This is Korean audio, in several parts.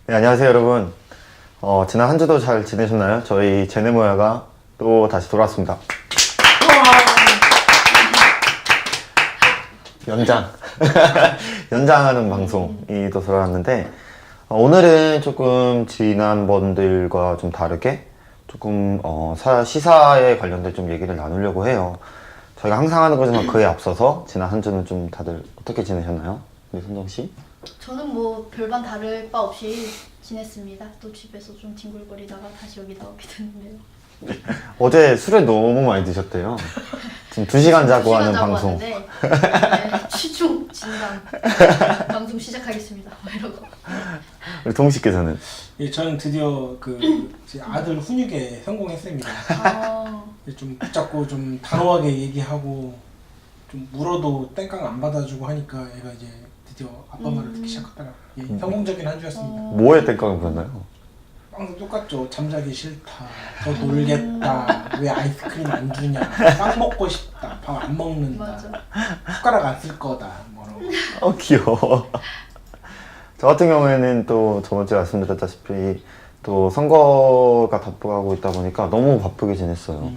네, 안녕하세요 여러분. 지난 한 주도 잘 지내셨나요? 저희 제네모야가 또 다시 돌아왔습니다. 연장 연장하는 방송이 또 돌아왔는데, 오늘은 조금 지난번들과 좀 다르게 조금 시사에 관련된 좀 얘기를 나누려고 해요. 저희가 항상 하는 거지만 그에 앞서서 지난 한 주는 좀 다들 어떻게 지내셨나요? 우리 선정씨? 저는 뭐 별반 다를 바 없이 지냈습니다. 또 집에서 좀 뒹굴거리다가 다시 여기 나오게 됐는데요. 어제 술을 너무 많이 드셨대요. 지금 2시간 자고 하는 자고 방송. 왔는데, 취중 진담 방송 시작하겠습니다. 이러고. 우리 동식께서는? 예, 저는 드디어 제 아들 훈육에 성공했습니다. 좀 붙잡고 좀 단호하게 얘기하고 좀 물어도 땡깡 안 받아주고 하니까 얘가 이제 드디어 아빠 말을 듣기 시작하더라고요. 예, 성공적인 한 주였습니다. 뭐에 땡깡을 부렸나요? 항상 똑같죠. 잠자기 싫다, 더 놀겠다, 왜 아이스크림 안 주냐, 빵 먹고 싶다, 밥 안 먹는다, 맞아. 숟가락 안 쓸 거다, 뭐라고. 귀여워. 저 같은 경우에는 또 저번 주에 말씀드렸다시피 또 선거가 답답하고 있다 보니까 너무 바쁘게 지냈어요.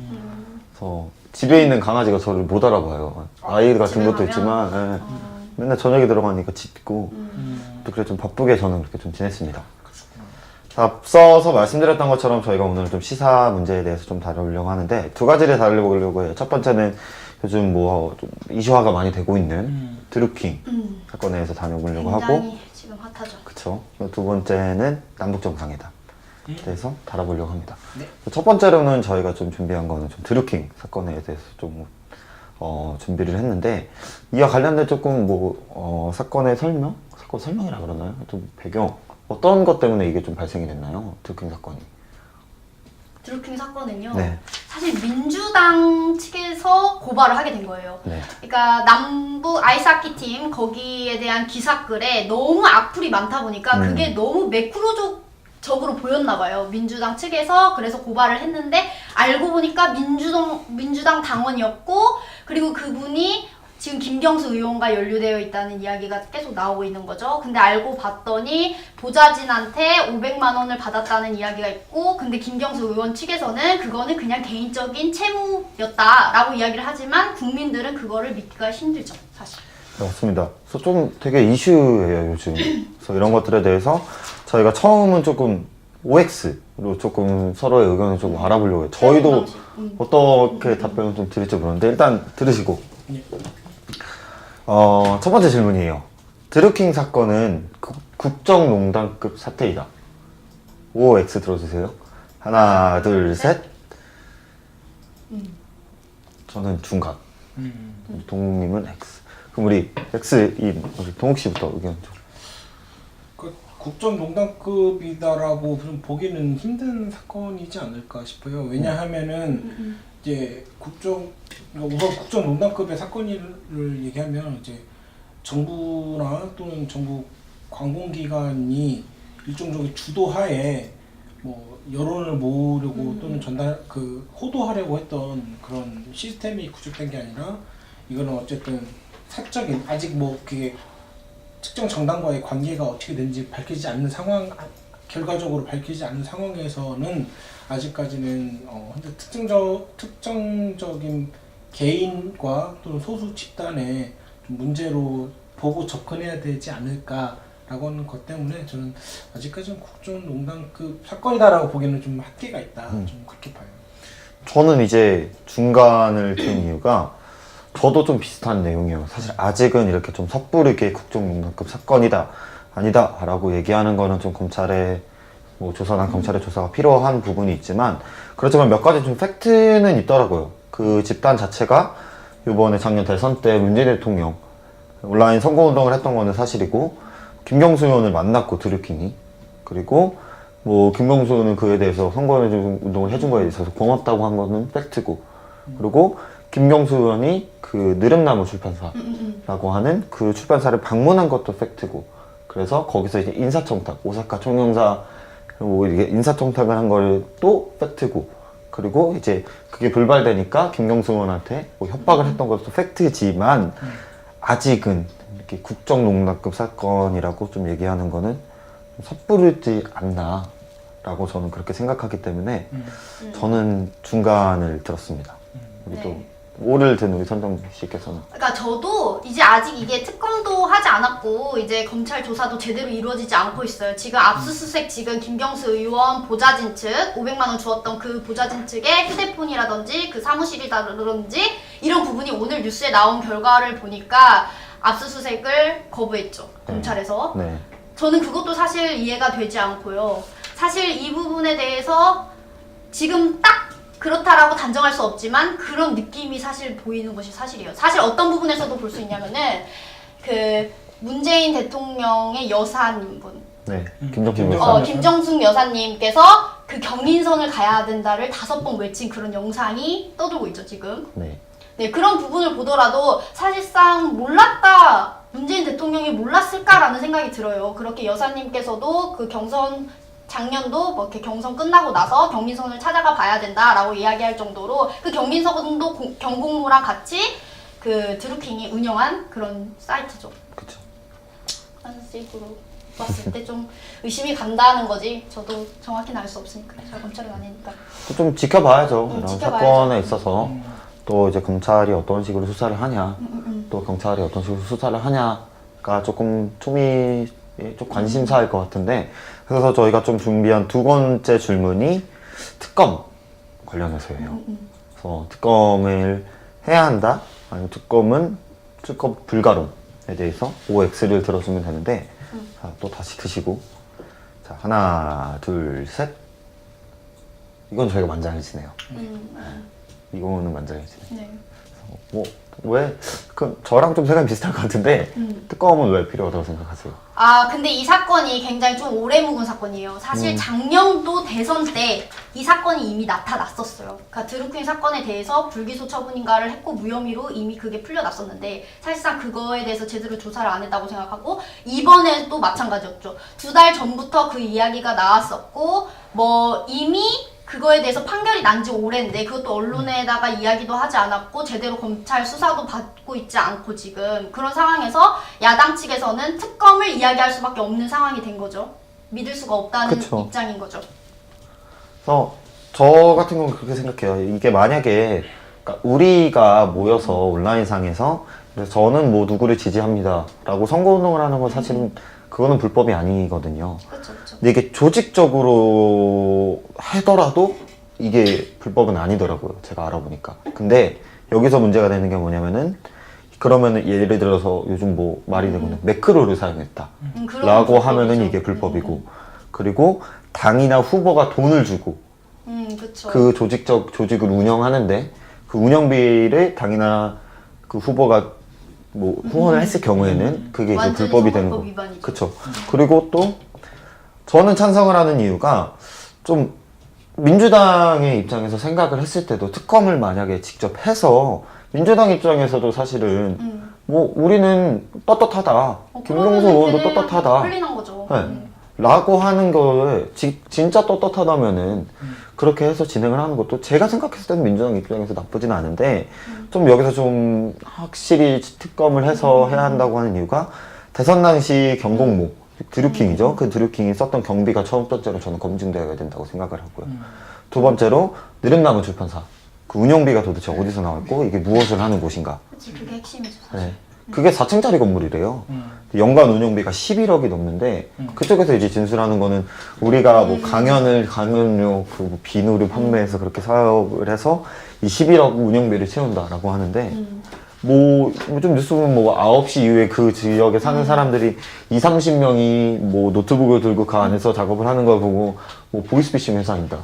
그래서 집에 있는 강아지가 저를 못 알아봐요. 아이 같은 것도 집에 있지만 가면? 맨날 저녁에 들어가니까 짖고 또 그래 좀 바쁘게 저는 그렇게 좀 지냈습니다. 앞서서 말씀드렸던 것처럼 저희가 오늘 좀 시사 문제에 대해서 좀 다루려고 하는데, 두 가지를 다루려고 해요. 첫 번째는 요즘 좀 이슈화가 많이 되고 있는 드루킹 사건에 대해서 다뤄보려고 하고, 굉장히 지금 핫하죠. 그쵸. 두 번째는 남북정상회담에 대해서 다뤄보려고 합니다. 네. 첫 번째로는 저희가 좀 준비한 거는 좀 드루킹 사건에 대해서 좀 준비를 했는데, 이와 관련된 조금 사건의 사건 설명이라 그러나요? 좀 배경, 어떤 것 때문에 이게 좀 발생이 됐나요? 드루킹 사건이. 드루킹 사건은요. 네. 사실 민주당 측에서 고발을 하게 된 거예요. 네. 그러니까 남북 아이스하키 팀 거기에 대한 기사글에 너무 악플이 많다 보니까 그게 너무 매크로적으로 보였나 봐요. 민주당 측에서. 그래서 고발을 했는데 알고 보니까 민주당 당원이었고, 그리고 그분이 지금 김경수 의원과 연루되어 있다는 이야기가 계속 나오고 있는 거죠. 근데 알고 봤더니 보좌진한테 500만 원을 받았다는 이야기가 있고, 근데 김경수 의원 측에서는 그거는 그냥 개인적인 채무였다라고 이야기를 하지만 국민들은 그거를 믿기가 힘들죠, 사실. 네, 맞습니다. 그래서 좀 되게 이슈예요, 요즘. 그래서 이런 것들에 대해서 저희가 처음은 조금 OX로 조금 서로의 의견을 좀 알아보려고 해요. 저희도 어떻게 답변을 좀 드릴지 모르는데, 일단 들으시고. 네. 첫 번째 질문이에요. 드루킹 사건은 국정농단급 사태이다. OX 들어주세요. 하나, 둘, 셋. 저는 중간. 동욱님은 X. 그럼 우리 X인 우리 동욱 씨부터 의견 좀. 국정농단급이다라고 좀 보기는 힘든 사건이지 않을까 싶어요. 왜냐하면은 이제 우선 국정농단급의 사건을 얘기하면 이제 정부나 또는 정부 관공기관이 일종적인 주도하에 여론을 모으려고 또는 호도하려고 했던 그런 시스템이 구축된 게 아니라, 이거는 어쨌든 사적인, 아직 그게 특정 정당과의 관계가 어떻게 되는지 밝히지 않는 상황, 결과적으로 밝히지 않는 상황에서는 아직까지는 특정적인 개인과 또는 소수 집단의 좀 문제로 보고 접근해야 되지 않을까라고 하는 것 때문에 저는 아직까지는 국정농단급 사건이다라고 보기에는 좀 한계가 있다. 좀 그렇게 봐요. 저는 이제 중간을 둔 이유가, 저도 좀 비슷한 내용이에요. 사실 아직은 이렇게 좀 섣부르게 국정농단급 사건이다, 아니다 라고 얘기하는 거는 좀 검찰의 조사나 검찰의 조사가 필요한 부분이 있지만, 그렇지만 몇 가지 좀 팩트는 있더라고요. 그 집단 자체가 이번에 작년 대선 때 문재인 대통령 온라인 선거운동을 했던 거는 사실이고, 김경수 의원을 만났고 드루킹이, 그리고 김경수 의원은 그에 대해서 선거운동을 해준 거에 있어서 고맙다고 한 거는 팩트고, 그리고 김경수 의원이 그 느릅나무 출판사라고 하는 그 출판사를 방문한 것도 팩트고, 그래서 거기서 이제 인사청탁, 오사카 총영사 이게 인사청탁을 한 걸 또 팩트고, 그리고 이제 그게 불발되니까 김경수 의원한테 협박을 했던 것도 팩트지만, 아직은 이렇게 국정농단급 사건이라고 좀 얘기하는 거는 섣부르지 않나라고 저는 그렇게 생각하기 때문에 저는 중간을 들었습니다. 우리 또 네. 오를 든 우리 선정 씨께서는 그러니까 저도 이제 아직 이게 특검도 하지 않았고 이제 검찰 조사도 제대로 이루어지지 않고 있어요. 지금 압수수색 지금 김경수 의원 보좌진 측 500만 원 주었던 그 보좌진 측의 휴대폰이라든지 그 사무실이라든지 이런 부분이 오늘 뉴스에 나온 결과를 보니까 압수수색을 거부했죠. 검찰에서. 네. 저는 그것도 사실 이해가 되지 않고요. 사실 이 부분에 대해서 지금 딱 그렇다라고 단정할 수 없지만 그런 느낌이 사실 보이는 것이 사실이에요. 사실 어떤 부분에서도 볼 수 있냐면은 그 문재인 대통령의 여사님분, 네. 김정숙 김정숙 여사. 김정숙 여사님께서 그 경인선을 가야 된다를 5번 외친 그런 영상이 떠돌고 있죠 지금. 네. 네, 그런 부분을 보더라도 사실상 몰랐다, 문재인 대통령이 몰랐을까라는 생각이 들어요. 그렇게 여사님께서도 그 경선, 작년도 뭐 이렇게 경선 끝나고 나서 경민선을 찾아가 봐야 된다라고 이야기할 정도로 그 경민선도 경공모랑 같이 그 드루킹이 운영한 그런 사이트죠. 그쵸. 그런 식으로 봤을 때 좀 의심이 간다는 거지. 저도 정확히는 알 수 없으니까. 제가 검찰은 아니니까. 또 좀 지켜봐야죠. 이런 지켜봐야죠. 사건에 있어서 또 이제 검찰이 어떤 식으로 수사를 하냐, 또 경찰이 어떤 식으로 수사를 하냐가 조금 좀 관심사일 것 같은데, 그래서 저희가 좀 준비한 두 번째 질문이 특검 관련해서예요. 그래서 특검을 해야 한다, 아니면 특검 불가rum에 대해서 OX를 들어주면 되는데, 자, 또 다시 드시고, 자, 하나, 둘, 셋. 이건 저희가 만장일치네요. 이거는 만장일치네. 네. 뭐, 왜, 저랑 좀 생각이 비슷할 것 같은데, 특검은 왜 필요하다고 생각하세요? 아, 근데 이 사건이 굉장히 좀 오래 묵은 사건이에요. 사실 작년도 대선 때 이 사건이 이미 나타났었어요. 그러니까 드루킹 사건에 대해서 불기소 처분인가를 했고 무혐의로 이미 그게 풀려났었는데 사실상 그거에 대해서 제대로 조사를 안 했다고 생각하고 이번에도 마찬가지였죠. 2달 전부터 그 이야기가 나왔었고 뭐 이미 그거에 대해서 판결이 난 지 오래인데 그것도 언론에다가 이야기도 하지 않았고 제대로 검찰 수사도 받고 있지 않고 지금 그런 상황에서 야당 측에서는 특검을 이야기할 수밖에 없는 상황이 된 거죠. 믿을 수가 없다는 그쵸. 입장인 거죠. 그래서 저 같은 경우는 그렇게 생각해요. 이게 만약에 그러니까 우리가 모여서 온라인상에서 그래서 저는 뭐 누구를 지지합니다 라고 선거운동을 하는 건 사실은 그거는 불법이 아니거든요. 그렇죠, 그렇죠. 근데 이게 조직적으로 하더라도 이게 불법은 아니더라고요. 제가 알아보니까. 근데 여기서 문제가 되는 게 뭐냐면은 그러면은 예를 들어서 요즘 뭐 말이 되거든요. 매크로를 사용했다 그런 라고 불법이죠. 하면은 이게 불법이고 그리고 당이나 후보가 돈을 주고 그쵸. 그 조직을 운영하는데 그 운영비를 당이나 그 후보가 뭐 후원을 했을 경우에는 그게 이제 완전히 불법이 되는 선거법 거. 위반이죠. 그쵸. 그리고 또 저는 찬성을 하는 이유가 좀 민주당의 입장에서 생각을 했을 때도 특검을 만약에 직접 해서 민주당 입장에서도 사실은 뭐 우리는 떳떳하다. 김경수 의원도 떳떳하다. 흘리는 거죠. 네. 라고 하는 거에 진짜 떳떳하다면은 그렇게 해서 진행을 하는 것도 제가 생각했을 때는 민주당 입장에서 나쁘진 않은데 좀 여기서 좀 확실히 특검을 해서 해야 한다고 하는 이유가 대선 당시 경공모 드루킹이죠. 그 드루킹이 썼던 경비가 첫 번째로 저는 검증되어야 된다고 생각을 하고요. 두 번째로 느릅나무 출판사 그 운영비가 도대체 어디서 나왔고 이게 무엇을 하는 곳인가. 그치, 그게 핵심이죠. 사실. 네. 그게 4층짜리 건물이래요. 연간 운영비가 11억이 넘는데 그쪽에서 이제 진술하는 거는 우리가 뭐 강연료 그 비누를 판매해서 그렇게 사업을 해서 이 11억 운영비를 채운다라고 하는데 뭐 좀 뉴스 보면 뭐 9시 이후에 그 지역에 사는 사람들이 20-30명이 뭐 노트북을 들고 그 안에서 작업을 하는 걸 보고 뭐 보이스피싱 회사입니다.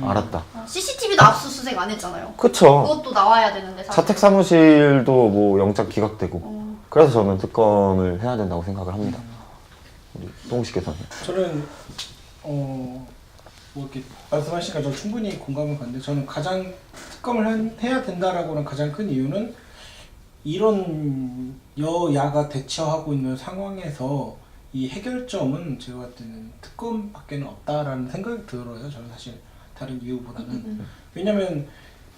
알았다. CCTV도 압수수색 안 했잖아요. 그쵸. 그것도 나와야 되는데 사실. 자택 사무실도 뭐 영장 기각되고 그래서 저는 특검을 해야 된다고 생각을 합니다. 우리 동 씨께서는 저는 뭐 이렇게 말씀하시니까 저 충분히 공감을 가는데 저는 가장 특검을 해야 된다라고는 가장 큰 이유는 이런 여야가 대처하고 있는 상황에서 이 해결점은 제가 봤을 때는 특검밖에는 없다라는 생각이 들어요. 저는 사실 다른 이유보다는 왜냐면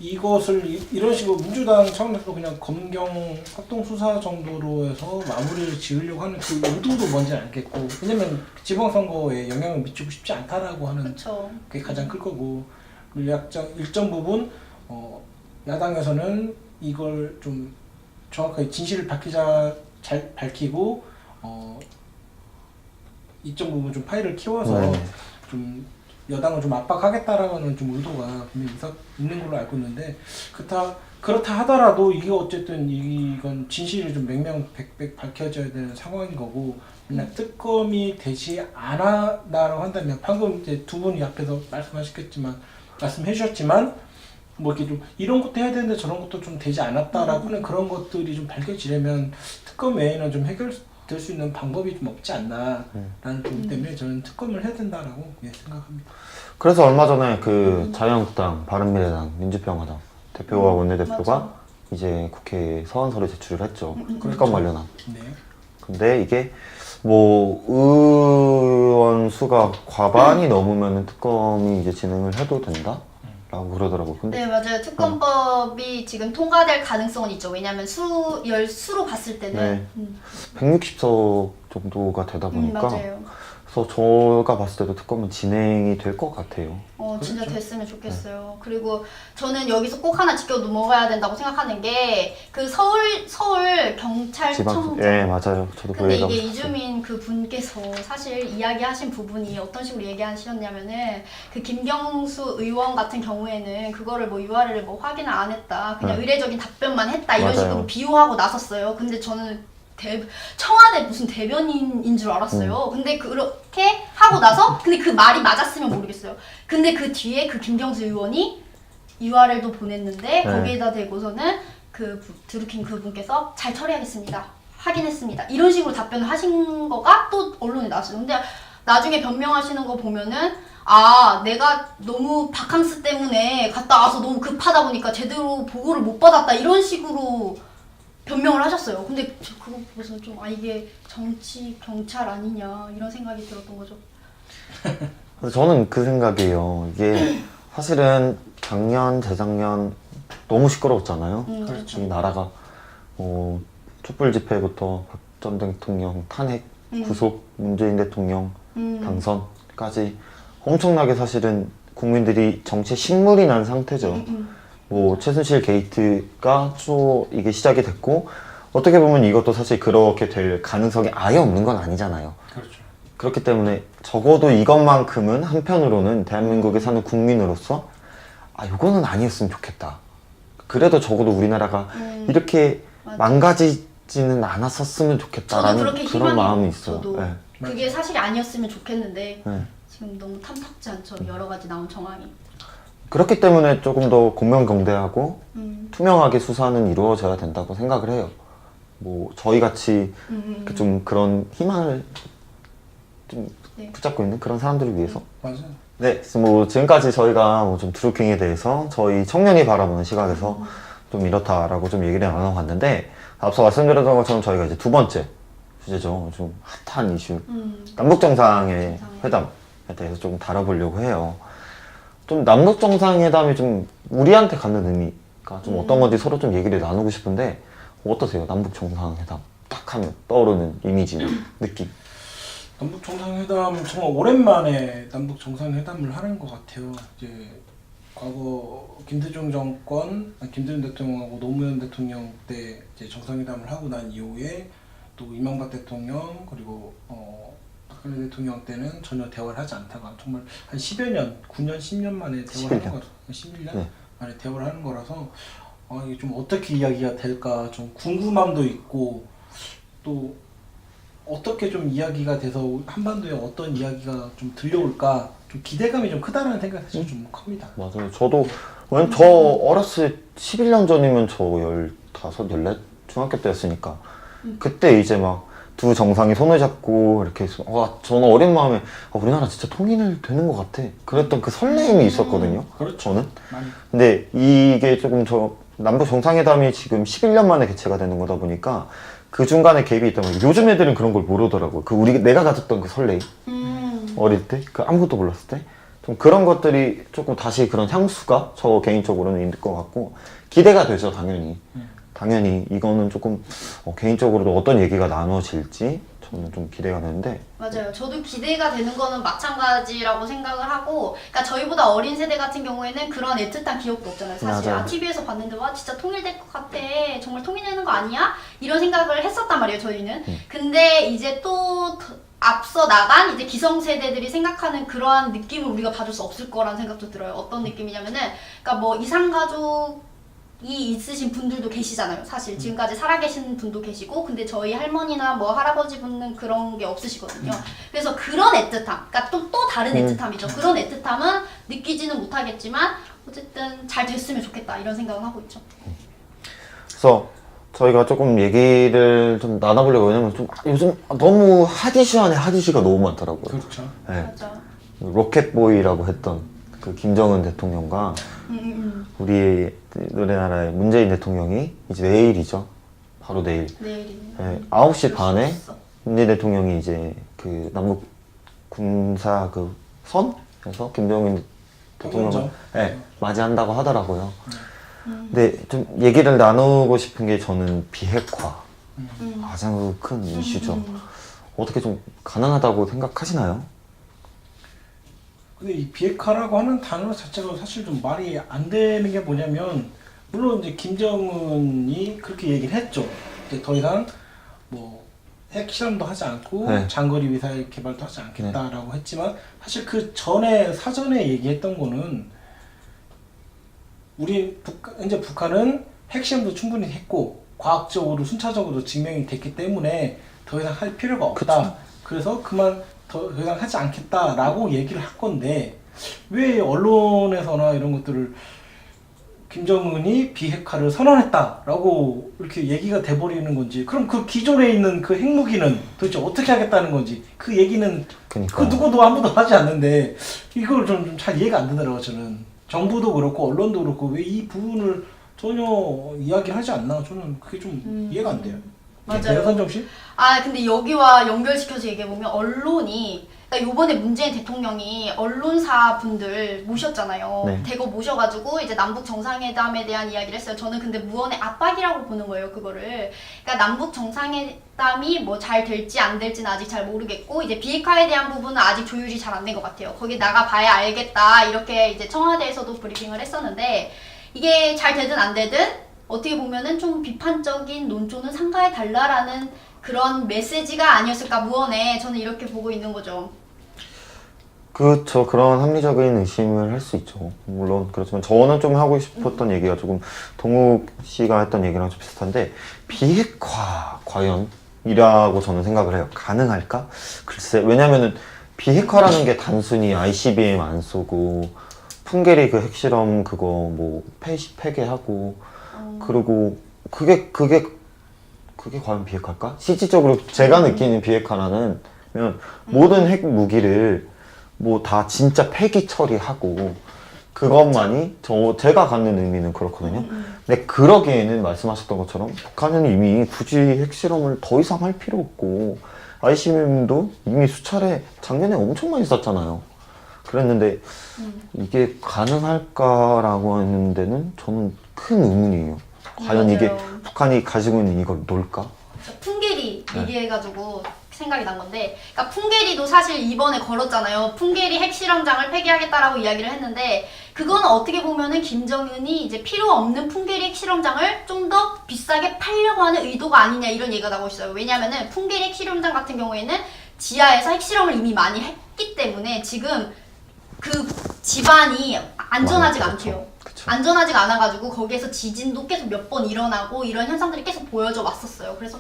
이것을 이런 식으로 민주당 차원에서 그냥 검경 합동수사 정도로 해서 마무리를 지으려고 하는 그 의도도 뭔지 알겠고, 왜냐면 지방선거에 영향을 미치고 싶지 않다라고 하는 그렇죠. 게 가장 클 거고, 그리고 일정 부분 야당에서는 이걸 좀 정확하게 진실을 잘 밝히고 일정 부분 좀 파일을 키워서 네. 좀 여당을 좀 압박하겠다라는 좀 의도가 분명히 있는 걸로 알고 있는데, 그렇다 하더라도 이게 어쨌든 이건 진실이 좀 명명백백 밝혀져야 되는 상황인 거고, 만약 특검이 되지 않아라고 한다면, 방금 이제 두 분이 앞에서 말씀해 주셨지만 뭐 이렇게 좀 이런 것도 해야 되는데 저런 것도 좀 되지 않았다라고 하는 그런 것들이 좀 밝혀지려면 특검 외에는 좀 해결될 수 있는 방법이 좀 없지 않나라는 부분 때문에 저는 특검을 해야 된다라고 생각합니다. 그래서 얼마 전에 그 자유한국당, 바른미래당, 민주평화당 대표와 원내대표가 맞아. 이제 국회에 서한서를 제출을 했죠. 그렇죠. 특검 관련한. 네. 근데 이게 뭐 의원 수가 과반이 넘으면 특검이 이제 진행을 해도 된다? 라고 그러더라고요. 근데 네, 맞아요. 특검법이 지금 통과될 가능성은 있죠. 왜냐하면 수로 봤을 때는. 네. 160석 정도가 되다 보니까 맞아요. 그래서 제가 봤을 때도 특검은 진행이 될 것 같아요. 진짜 그렇죠. 됐으면 좋겠어요. 그리고 저는 여기서 꼭 하나 지켜 넘어가야 된다고 생각하는 게 그 서울 경찰청장. 예, 맞아요. 저도 그 근데 얘기하고 이게 싶었어요. 이주민 그 분께서 사실 이야기하신 부분이 어떤 식으로 얘기하셨냐면은 그 김경수 의원 같은 경우에는 그거를 뭐 URL을 뭐 확인을 안 했다. 그냥 네. 의례적인 답변만 했다. 이런 맞아요. 식으로 비유하고 나섰어요. 근데 저는 청와대 무슨 대변인인 줄 알았어요. 근데 그렇게 하고 나서 근데 그 말이 맞았으면 모르겠어요. 근데 그 뒤에 그 김경수 의원이 URL도 보냈는데 네. 거기에다 대고서는 그 드루킹 그분께서 잘 처리하겠습니다. 확인했습니다. 이런 식으로 답변을 하신 거가 또 언론에 나왔어요. 근데 나중에 변명하시는 거 보면은 내가 너무 바캉스 때문에 갔다 와서 너무 급하다 보니까 제대로 보고를 못 받았다 이런 식으로 변명을 하셨어요. 근데 저 그거 보고서 좀 이게 정치 경찰 아니냐 이런 생각이 들었던 거죠. 그래서 저는 그 생각이에요. 이게 사실은 작년, 재작년 너무 시끄러웠잖아요. 그렇죠. 이 나라가 촛불 집회부터 박 전 대통령 탄핵, 구속, 문재인 대통령 당선까지 엄청나게 사실은 국민들이 정치에 신물이 난 상태죠. 뭐 최순실 게이트가 이게 시작이 됐고 어떻게 보면 이것도 사실 그렇게 될 가능성이 아예 없는 건 아니잖아요. 그렇죠. 그렇기 때문에 적어도 이것만큼은 한편으로는 대한민국에 사는 국민으로서 이거는 아니었으면 좋겠다. 그래도 적어도 우리나라가 이렇게 맞아. 망가지지는 않았었으면 좋겠다라는 저도 그렇게 그런 희망해요. 마음이 있어요. 저도. 네. 그게 사실이 아니었으면 좋겠는데 네. 지금 너무 탐탁지 않죠. 여러 가지 나온 정황이. 그렇기 때문에 조금 더 공명경대하고 음. 투명하게 수사는 이루어져야 된다고 생각을 해요. 뭐 저희 같이 좀 그런 희망을 좀 네. 붙잡고 있는 그런 사람들을 위해서. 맞아요. 네, 그래서 뭐 지금까지 저희가 좀 드루킹에 대해서 저희 청년이 바라보는 시각에서 좀 이렇다라고 좀 얘기를 나눠봤는데, 앞서 말씀드렸던 것처럼 저희가 이제 두 번째 주제죠. 좀 핫한 이슈. 남북정상의 회담에 대해서 좀 다뤄보려고 해요. 좀 남북정상회담이 좀 우리한테 갖는 의미가 좀 어떤 건지 서로 좀 얘기를 나누고 싶은데, 어떠세요? 남북정상회담 딱 하면 떠오르는 이미지나 느낌. 남북 정상회담 정말 오랜만에 남북 정상회담을 하는 것 같아요. 이제 과거 김대중 정권, 김대중 대통령하고 노무현 대통령 때 이제 정상회담을 하고 난 이후에 또 이명박 대통령 그리고 박근혜 대통령 때는 전혀 대화를 하지 않다가 정말 한 10여 년, 9년, 10년 만에 대화를 하는 거라서 11년 네. 만에 대화를 하는 거라서 이게 좀 어떻게 이야기가 될까 좀 궁금함도 있고 또 어떻게 좀 이야기가 돼서 한반도에 어떤 이야기가 좀 들려올까 좀 기대감이 좀 크다는 생각이 사실 좀 큽니다. 맞아요. 저도 저 어렸을 때 11년 전이면 저 15, 14 중학교 때였으니까 그때 이제 막 두 정상이 손을 잡고 이렇게 해서 저는 어린 마음에 우리나라 진짜 통일 되는 것 같아. 그랬던 그 설레임이 있었거든요. 그렇죠. 저는. 많이. 근데 이게 조금 남북 정상회담이 지금 11년 만에 개최가 되는 거다 보니까 그 중간에 갭이 있다면 요즘 애들은 그런 걸 모르더라고요. 내가 가졌던 그 설레임. 어릴 때? 그 아무것도 몰랐을 때? 좀 그런 것들이 조금 다시 그런 향수가 저 개인적으로는 있을 것 같고 기대가 되죠, 당연히. 당연히 이거는 조금 개인적으로도 어떤 얘기가 나눠질지 저는 좀 기대가 되는데. 맞아요. 저도 기대가 되는 거는 마찬가지라고 생각을 하고, 그러니까 저희보다 어린 세대 같은 경우에는 그런 애틋한 기억도 없잖아요. 사실 맞아요. TV에서 봤는데 와 진짜 통일될 것 같아. 정말 통일되는 거 아니야? 이런 생각을 했었단 말이에요. 저희는. 근데 이제 또 앞서 나간 이제 기성세대들이 생각하는 그러한 느낌을 우리가 봐줄 수 없을 거라는 생각도 들어요. 어떤 느낌이냐면은, 그러니까 뭐 이상가족이 있으신 분들도 계시잖아요. 사실 지금까지 살아계신 분도 계시고, 근데 저희 할머니나 뭐 할아버지 분은 그런 게 없으시거든요. 그래서 그런 애틋함, 그러니까 또 다른 애틋함이죠. 그런 애틋함은 느끼지는 못하겠지만 어쨌든 잘 됐으면 좋겠다 이런 생각을 하고 있죠. 그래서 저희가 조금 얘기를 좀 나눠보려고. 왜냐면 좀 요즘 너무 핫이슈 안에 핫이슈가 너무 많더라고요. 그렇죠. 네. 맞아. 로켓보이라고 했던 그 김정은 대통령과 우리 우리나라의 문재인 대통령이 이제 내일이죠. 바로 내일. 내일이. 네, 9시 반에 문재인 대통령이 이제 그 남북 군사 그 선에서 김정은 대통령을 네, 맞이한다고 하더라고요. 근데 좀 얘기를 나누고 싶은 게 저는 비핵화 가장 큰 이슈죠. 어떻게 좀 가능하다고 생각하시나요? 근데 이 비핵화라고 하는 단어 자체가 사실 좀 말이 안 되는 게 뭐냐면, 물론 이제 김정은이 그렇게 얘기를 했죠. 이제 더 이상 뭐 핵실험도 하지 않고 네. 장거리 미사일 개발도 하지 않겠다라고 했지만, 사실 그 전에 사전에 얘기했던 거는 이제 북한은 핵실험도 충분히 했고 과학적으로 순차적으로 증명이 됐기 때문에 더 이상 할 필요가 없다. 그쵸. 그래서 그만 더 이상 하지 않겠다라고 얘기를 할 건데, 왜 언론에서나 이런 것들을 김정은이 비핵화를 선언했다라고 이렇게 얘기가 돼버리는 건지, 그럼 그 기존에 있는 그 핵무기는 도대체 어떻게 하겠다는 건지, 그 얘기는 그러니까. 그 누구도 아무도 하지 않는데, 이걸 좀 잘 이해가 안 되더라고요. 저는 정부도 그렇고 언론도 그렇고 왜 이 부분을 전혀 이야기를 하지 않나, 저는 그게 좀 이해가 안 돼요. 맞아요. 선정 씨? 아 근데 여기와 연결시켜서 얘기해보면 언론이, 그러니까 요번에 문재인 대통령이 언론사 분들 모셨잖아요. 네. 대거 모셔가지고 이제 남북 정상회담에 대한 이야기를 했어요. 저는 근데 무언의 압박이라고 보는 거예요, 그거를. 그러니까 남북 정상회담이 뭐 잘 될지 안 될지는 아직 잘 모르겠고, 이제 비핵화에 대한 부분은 아직 조율이 잘 안 된 것 같아요. 거기 나가봐야 알겠다 이렇게 이제 청와대에서도 브리핑을 했었는데, 이게 잘 되든 안 되든 어떻게 보면은 좀 비판적인 논조는 삼가해 달라라는 그런 메시지가 아니었을까, 무언에. 저는 이렇게 보고 있는 거죠. 그렇죠. 그런 합리적인 의심을 할 수 있죠. 물론 그렇지만 저는 좀 하고 싶었던 얘기가 조금 동욱 씨가 했던 얘기랑 좀 비슷한데, 비핵화 과연이라고 저는 생각을 해요. 가능할까? 글쎄, 왜냐면은 비핵화라는 게 단순히 ICBM 안 쏘고 풍계리 그 핵실험 그거 뭐 폐기하고 그리고 그게 과연 비핵화일까? 실질적으로 제가 느끼는 비핵화라는 모든 핵 무기를 뭐 다 진짜 폐기 처리하고 그것만이 제가 갖는 의미는 그렇거든요. 근데 그러기에는 말씀하셨던 것처럼 북한은 이미 굳이 핵실험을 더 이상 할 필요 없고, ICBM도 이미 수차례 작년에 엄청 많이 쐈잖아요. 그랬는데 이게 가능할까라고 하는 데는 저는 큰 의문이에요. 과연 맞아요. 이게 북한이 가지고 있는 이걸 놀까? 풍계리 네. 얘기해가지고 생각이 난 건데, 그러니까 풍계리도 사실 이번에 걸었잖아요. 풍계리 핵실험장을 폐기하겠다라고 이야기를 했는데, 그건 어떻게 보면은 김정은이 이제 필요 없는 풍계리 핵실험장을 좀 더 비싸게 팔려고 하는 의도가 아니냐 이런 얘기가 나오고 있어요. 왜냐면은 풍계리 핵실험장 같은 경우에는 지하에서 핵실험을 이미 많이 했기 때문에 지금 그 집안이 안전하지가 그렇죠. 않대요. 그쵸. 안전하지가 않아가지고 거기에서 지진도 계속 몇 번 일어나고 이런 현상들이 계속 보여져 왔었어요. 그래서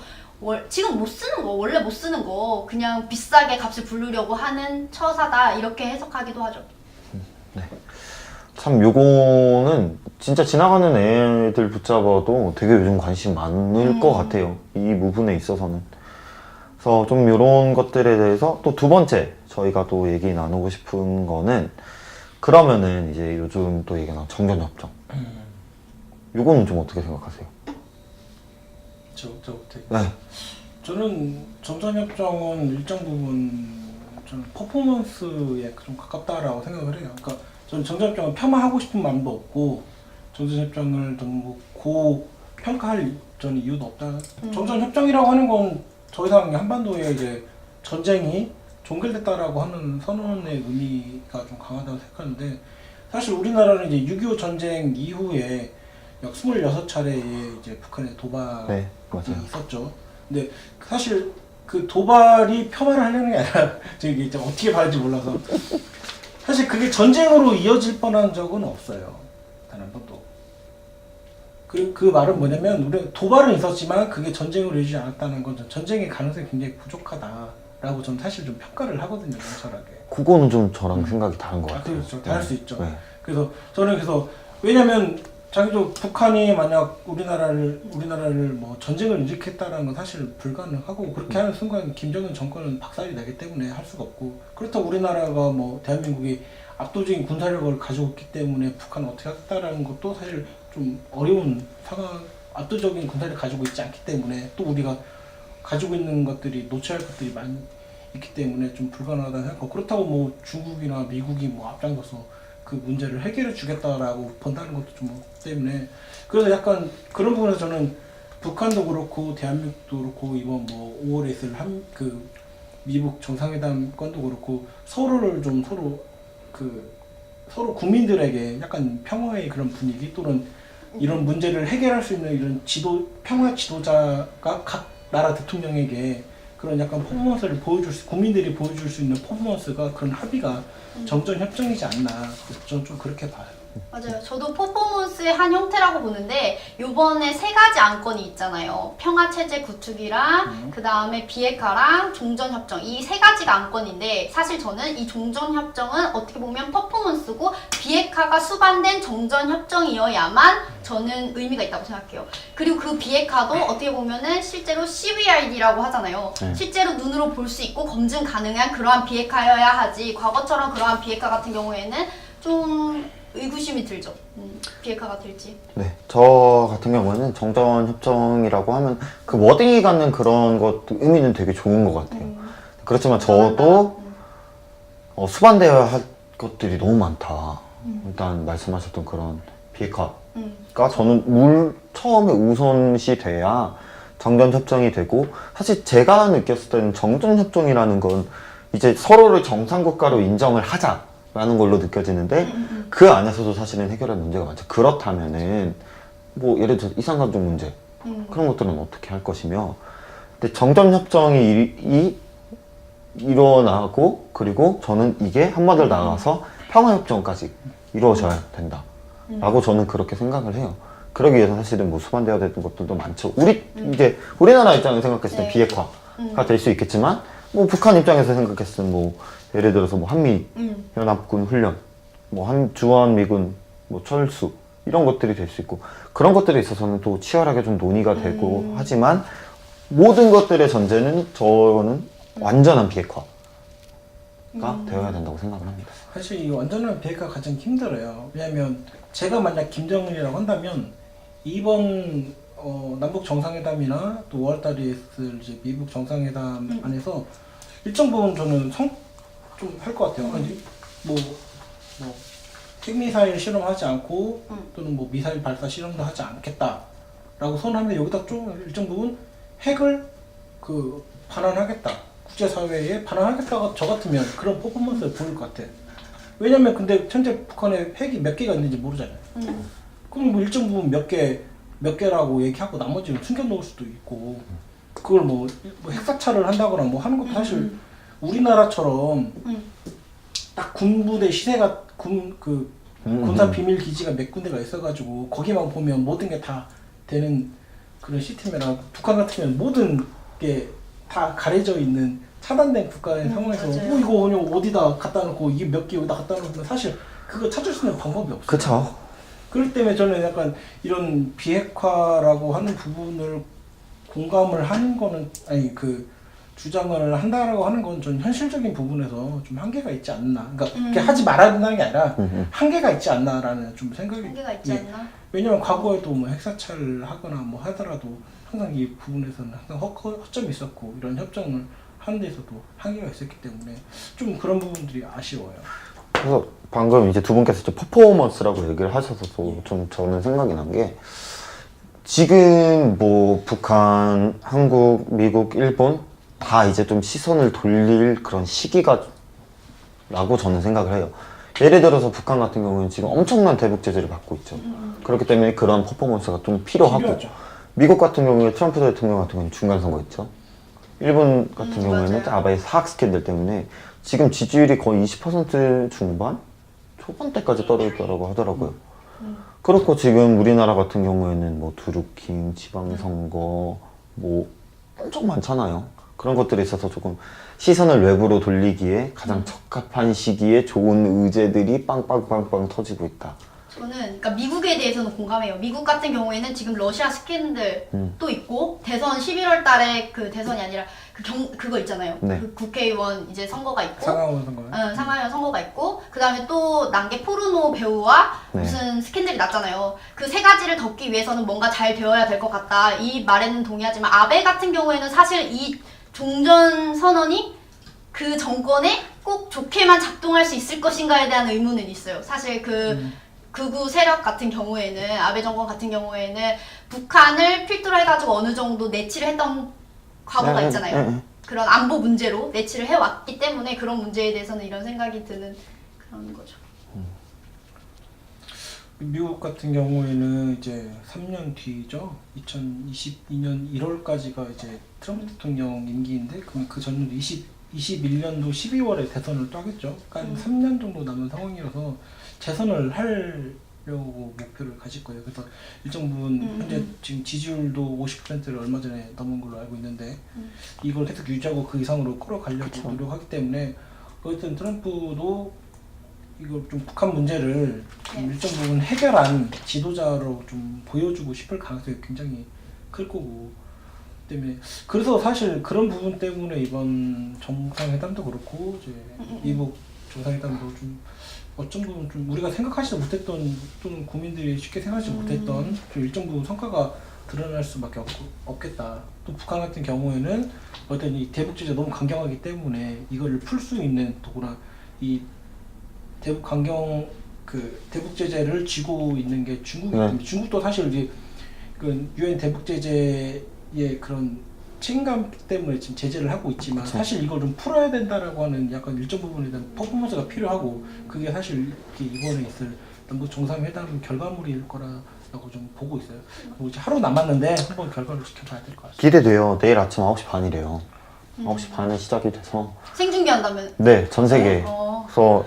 지금 못 쓰는 거, 원래 못 쓰는 거 그냥 비싸게 값을 부르려고 하는 처사다 이렇게 해석하기도 하죠. 네. 참 요거는 진짜 지나가는 애들 붙잡아도 되게 요즘 관심 많을 것 같아요. 이 부분에 있어서는. 그래서 좀 요런 것들에 대해서 또 두 번째 저희가 또 얘기 나누고 싶은 거는, 그러면은 이제 요즘 또 얘기가 나온 정전협정. 요거는 좀 어떻게 생각하세요? 저부터. 네. 저는 정전협정은 일정 부분 저는 퍼포먼스에 좀 가깝다라고 생각을 해요. 그러니까 저는 정전협정을 폄하하고 싶은 마음도 없고 정전협정을 너무 고평가할 저는 이유도 없다. 정전협정이라고 하는 건 더 이상 한반도에 이제 전쟁이 종결됐다라고 하는 선언의 의미가 좀 강하다고 생각하는데 사실 우리나라는 이제 6.25 전쟁 이후에 약 26차례의 이제 북한의 도발이 네, 맞아요. 있었죠. 근데 사실 그 도발이 폄하를 하려는 게 아니라 저기 이제 어떻게 봐야 할지 몰라서 사실 그게 전쟁으로 이어질 뻔한 적은 없어요. 단 한 번도. 그 말은 뭐냐면 우리 도발은 있었지만 그게 전쟁으로 이어지지 않았다는 건 전쟁의 가능성이 굉장히 부족하다라고 저는 사실 좀 평가를 하거든요, 냉철하게. 그거는 좀 저랑 생각이 다른 것 같아요. 그렇죠. 다를 수 있죠. 네. 그래서 저는 왜냐면 자기도 북한이 만약 우리나라를 뭐 전쟁을 일으켰다는 건 사실 불가능하고 그렇게 하는 순간 김정은 정권은 박살이 나기 때문에 할 수가 없고 그렇다고 우리나라가 뭐 대한민국이 압도적인 군사력을 가지고 있기 때문에 북한을 어떻게 하겠다라는 것도 사실 좀 어려운 상황, 압도적인 군사력을 가지고 있지 않기 때문에 또 우리가 가지고 있는 것들이 놓쳐야 할 것들이 많이 있기 때문에 좀 불가능하다는 생각. 그렇다고 뭐 중국이나 미국이 뭐 앞장서서 그 문제를 해결해 주겠다라고 본다는 것도 좀 없기 때문에 그래서 약간 그런 부분에서 저는 북한도 그렇고 대한민국도 그렇고 이번 뭐 5월에 있을 그 미국 정상회담 건도 그렇고 서로를 좀 서로 국민들에게 약간 평화의 그런 분위기 또는 이런 문제를 해결할 수 있는 이런 평화 지도자가 각 나라 대통령에게 그런 약간 퍼포먼스를 국민들이 보여줄 수 있는 퍼포먼스가 그런 합의가 정전협정이지 않나. 그래서 저는 좀 그렇게 봐요. 맞아요. 저도 퍼포먼스의 한 형태라고 보는데 요번에 3가지 안건이 있잖아요. 평화체제 구축이랑 그 다음에 비핵화랑 종전협정 이 3가지가 안건인데 사실 저는 이 종전협정은 어떻게 보면 퍼포먼스고 비핵화가 수반된 정전협정이어야만 저는 의미가 있다고 생각해요. 그리고 그 비핵화도 어떻게 보면은 실제로 CVID라고 하잖아요. 실제로 눈으로 볼 수 있고 검증 가능한 그러한 비핵화여야 하지 과거처럼 그러한 비핵화 같은 경우에는 좀 의구심이 들죠. 비핵화가 될지. 네, 저 같은 경우에는 정전협정이라고 하면 그 워딩이 갖는 그런 것도 의미는 되게 좋은 것 같아요. 그렇지만 저도 수반되어야 할 것들이 너무 많다. 일단 말씀하셨던 그런 비핵화가 저는 처음에 우선시 돼야 정전협정이 되고 사실 제가 느꼈을 때는 정전협정이라는 건 이제 서로를 정상국가로 인정을 하자라는 걸로 느껴지는데 그 안에서도 사실은 해결할 문제가 많죠. 그렇다면은 뭐 예를 들어 이산가족 문제 그런 것들은 어떻게 할 것이며 근데 정전협정이 일어나고 그리고 저는 이게 한마디로 나가서 평화협정까지 이루어져야 된다 라고 저는 그렇게 생각을 해요. 그러기 위해서 사실은 뭐 수반되어야 되는 것들도 많죠. 이제 우리나라 입장에서 생각했을 때 네. 비핵화가 될 수 있겠지만 뭐 북한 입장에서 생각했을 때 뭐 예를 들어서 뭐 한미 연합군 훈련 뭐 주한미군 뭐 철수 이런 것들이 될 수 있고 그런 것들에 있어서는 또 치열하게 좀 논의가 되고 하지만 모든 것들의 전제는 저는 완전한 비핵화가 되어야 된다고 생각을 합니다. 사실 이 완전한 비핵화가 가장 힘들어요. 왜냐하면 제가 만약 김정은이라고 한다면 이번 남북 정상회담이나 또 5월달에 있을 이제 미국 정상회담 안에서 일정 부분 저는 좀 할 것 같아요. 아니, 뭐 핵미사일 실험하지 않고 또는 뭐 미사일 발사 실험도 하지 않겠다라고 선언하면 여기다 좀 일정 부분 핵을 반환하겠다. 국제사회에 반환하겠다가 저 같으면 그런 퍼포먼스를 보일 것 같아. 왜냐면 근데 현재 북한에 핵이 몇 개가 있는지 모르잖아요. 그럼 뭐 일정 부분 몇 개라고 얘기하고 나머지는 숨겨놓을 수도 있고 그걸 뭐 핵사찰을 한다거나 뭐 하는 것도 사실 우리나라처럼 딱 군부대 시세가 군사 비밀 기지가 몇 군데가 있어가지고 거기만 보면 모든 게 다 되는 그런 시스템이라 북한 같으면 모든 게 다 가려져 있는 차단된 국가의 상황에서 맞아요. 이거 그냥 어디다 갖다 놓고 이게 몇 개 여기다 갖다 놓으면 사실 그거 찾을 수 있는 방법이 없어요. 그쵸. 그렇기 때문에 저는 약간 이런 비핵화라고 하는 부분을 공감을 하는 거는 주장을 한다라고 하는 건 전 현실적인 부분에서 좀 한계가 있지 않나. 그러니까 그렇게 하지 말아야 된다는 게 아니라 한계가 있지 않나라는 좀 생각이. 한계가 있지 않나? 왜냐면 과거에도 뭐 핵사찰을 하거나 뭐 하더라도 항상 이 부분에서는 항상 허점이 있었고 이런 협정을 하는 데서도 한계가 있었기 때문에 좀 그런 부분들이 아쉬워요. 그래서 방금 이제 두 분께서 이제 퍼포먼스라고 얘기를 하셔서 좀 저는 생각이 난 게 지금 뭐 북한, 한국, 미국, 일본 다 이제 좀 시선을 돌릴 그런 시기가 라고 저는 생각을 해요. 예를 들어서 북한 같은 경우는 지금 엄청난 대북 제재를 받고 있죠. 그렇기 때문에 그런 퍼포먼스가 좀 필요하고 필요하죠. 미국 같은 경우에 트럼프 대통령 같은 경우는 중간 선거였죠. 일본 같은 경우에는 맞아요. 아베의 사학 스캔들 때문에 지금 지지율이 거의 20% 중반? 초반대까지 떨어졌다고 하더라고요. 그렇고 지금 우리나라 같은 경우에는 뭐 드루킹, 지방선거 뭐 엄청 많잖아요. 그런 것들에 있어서 조금 시선을 외부로 돌리기에 가장 적합한 시기에 좋은 의제들이 빵빵빵빵 터지고 있다. 저는 그러니까 미국에 대해서는 공감해요. 미국 같은 경우에는 지금 러시아 스캔들도 있고 대선 11월 달에 그 대선이 아니라 그거 있잖아요. 네. 그 국회의원 이제 선거가 있고 상하원 선거요? 상하원 선거가 있고 그다음에 또 난게 포르노 배우와 네. 무슨 스캔들이 났잖아요. 그 세 가지를 덮기 위해서는 뭔가 잘 되어야 될 것 같다. 이 말에는 동의하지만 아베 같은 경우에는 사실 이 종전 선언이 그 정권에 꼭 좋게만 작동할 수 있을 것인가에 대한 의문은 있어요. 사실 극우 세력 같은 경우에는 아베 정권 같은 경우에는 북한을 필두로 해가지고 어느 정도 내치를 했던 과거가 있잖아요. 그런 안보 문제로 내치를 해왔기 때문에 그런 문제에 대해서는 이런 생각이 드는 그런 거죠. 미국 같은 경우에는 이제 3년 뒤죠. 2022년 1월까지가 이제 트럼프 대통령 임기인데 그 전년도 21년도 12월에 대선을 또 하겠죠. 그러니까 3년 정도 남은 상황이라서 재선을 하려고 목표를 가질 거예요. 그래서 일정 부분 현재 지금 지지율도 50%를 얼마 전에 넘은 걸로 알고 있는데 이걸 계속 유지하고 그 이상으로 끌어가려고 그쵸. 노력하기 때문에 어쨌든 트럼프도 이걸 좀 북한 문제를 좀 일정 부분 해결한 지도자로 좀 보여주고 싶을 가능성이 굉장히 클 거고 때문에 그래서 사실 그런 부분 때문에 이번 정상회담도 그렇고 이제 미국 정상회담도 좀 어떤 부분 좀 우리가 생각하지도 못했던 또는 국민들이 쉽게 생각하지 못했던 좀 일정 부분 성과가 드러날 수밖에 없겠다. 또 북한 같은 경우에는 어떤 이 대북 제재 너무 강경하기 때문에 이거를 풀 수 있는 더구나 이 대북 강경 그 대북 제재를 쥐고 있는 게 중국이기 때문에 중국도 사실 이제 그 유엔 대북 제재의 그런 책임감 때문에 지금 제재를 하고 있지만 사실 이걸 좀 풀어야 된다라고 하는 약간 일정 부분에 대한 퍼포먼스가 필요하고 그게 사실 이번에 있을 남북 정상회담 결과물일 거라고 좀 보고 있어요. 뭐 이제 하루 남았는데 한번 결과를 지켜봐야 될 것 같습니다. 기대돼요. 내일 아침 9시 반이래요. 9시 반에 시작이 돼서 생중계한다면? 네, 전 세계. 그래서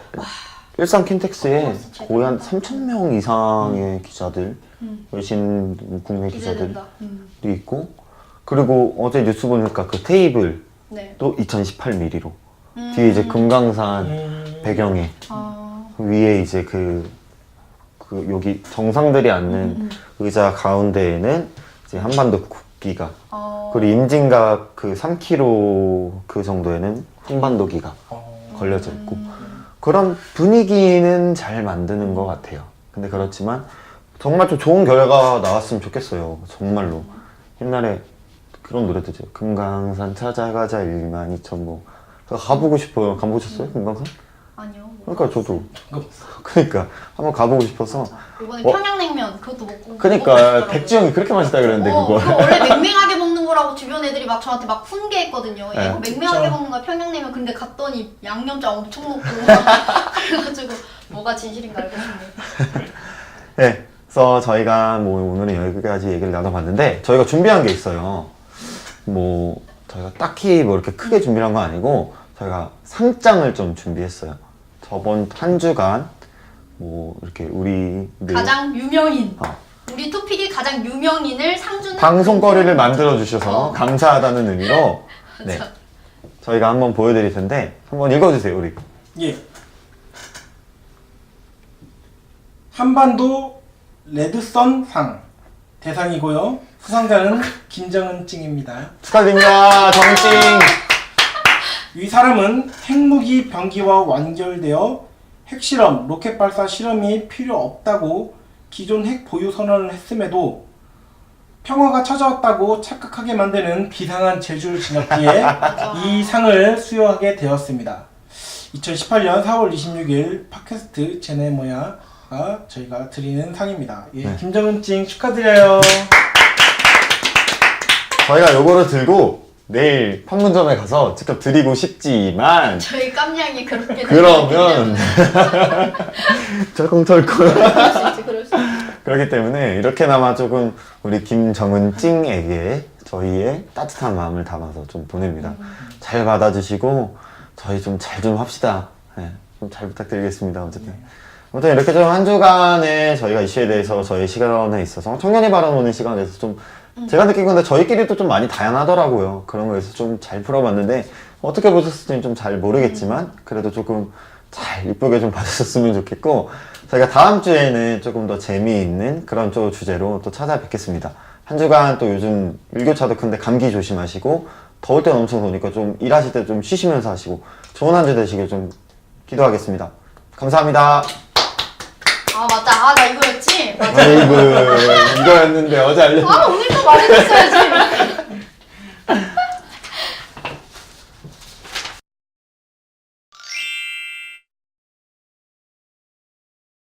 일산 킨텍스에 거의 한 3,000명 이상의 기자들, 외신 국내 기자들이 기대된다. 있고 그리고 어제 뉴스 보니까 그 테이블도 네. 2018mm로 뒤에 이제 금강산 배경에 위에 이제 그 여기 정상들이 앉는 의자 가운데에는 이제 한반도 국기가 그리고 임진각 그 3km 그 정도에는 한반도기가 걸려져 있고 그런 분위기는 잘 만드는 것 같아요. 근데 그렇지만 정말 좀 좋은 결과가 나왔으면 좋겠어요. 정말로. 옛날에 그런 노래도 있죠. 금강산 찾아가자 12,000보. 가보고 싶어요. 가보셨어요? 금강산? 아니요. 그러니까 저도. 그러니까 한번 가보고 싶어서. 이번에 평양냉면 그것도 먹고. 그러니까 백지영이 그렇게 맛있다 그랬는데 그거. 그거 원래 맹맹하게 먹는 거라고 주변 애들이 막 저한테 막 훈계했거든요. 네. 이거 맹맹하게 먹는 거야 평양냉면. 근데 갔더니 양념장 엄청 넣고 그래가지고 뭐가 진실인가 알고 싶네. 네. 그래서 저희가 뭐 오늘은 여기까지 얘기를 나눠봤는데 저희가 준비한 게 있어요. 뭐 저희가 딱히 뭐 이렇게 크게 준비한 건 아니고 저희가 상장을 좀 준비했어요. 저번 한 주간 뭐 이렇게 우리 가장 유명인. 어. 우리 토픽의 가장 유명인을 상주는 방송거리를 만들어 주셔서 감사하다는 의미로 네. 저희가 한번 보여드릴 텐데 한번 읽어주세요 우리. 예. 한반도 레드선상 대상이고요. 수상자는 김정은찡입니다. 축하드립니다. 정찡. 이 사람은 핵무기 병기와 완결되어 핵실험, 로켓 발사 실험이 필요 없다고 기존 핵 보유 선언을 했음에도 평화가 찾아왔다고 착각하게 만드는 비상한 제주를 지났기에 이 상을 수여하게 되었습니다. 2018년 4월 26일 팟캐스트 제네모야가 저희가 드리는 상입니다. 예, 네. 김정은찡 축하드려요. 저희가 요거를 들고 내일 판문점에 가서 직접 드리고 싶지만 저희 깜냥이 그렇게 그러면 털컹털컹 그럴 수 있지, 그럴 수 있지. 그렇기 때문에 이렇게나마 조금 우리 김정은 찡에게 저희의 따뜻한 마음을 담아서 좀 보냅니다. 잘 받아주시고 저희 좀 잘 좀 합시다. 네, 좀 잘 부탁드리겠습니다. 어쨌든 아무튼 이렇게 좀 한 주간에 저희가 이슈에 대해서 저희 시간에 있어서 청년이 바라보는 시간에서 좀 제가 느낀 건데 저희끼리도 좀 많이 다양하더라고요. 그런 거에서 좀 잘 풀어봤는데 어떻게 보셨을지는 좀 잘 모르겠지만 그래도 조금 잘 이쁘게 좀 봐주셨으면 좋겠고 저희가 다음 주에는 조금 더 재미있는 그런 또 주제로 또 찾아뵙겠습니다. 한 주간 또 요즘 일교차도 큰데 감기 조심하시고 더울 땐 엄청 더우니까 좀 일하실 때 좀 쉬시면서 하시고 좋은 한 주 되시길 좀 기도하겠습니다. 감사합니다. 아 맞다. 아 나 이거였지. 맞아. 아이고 이거였는데 어제 알려. 아 오늘 또 말해줬어야지.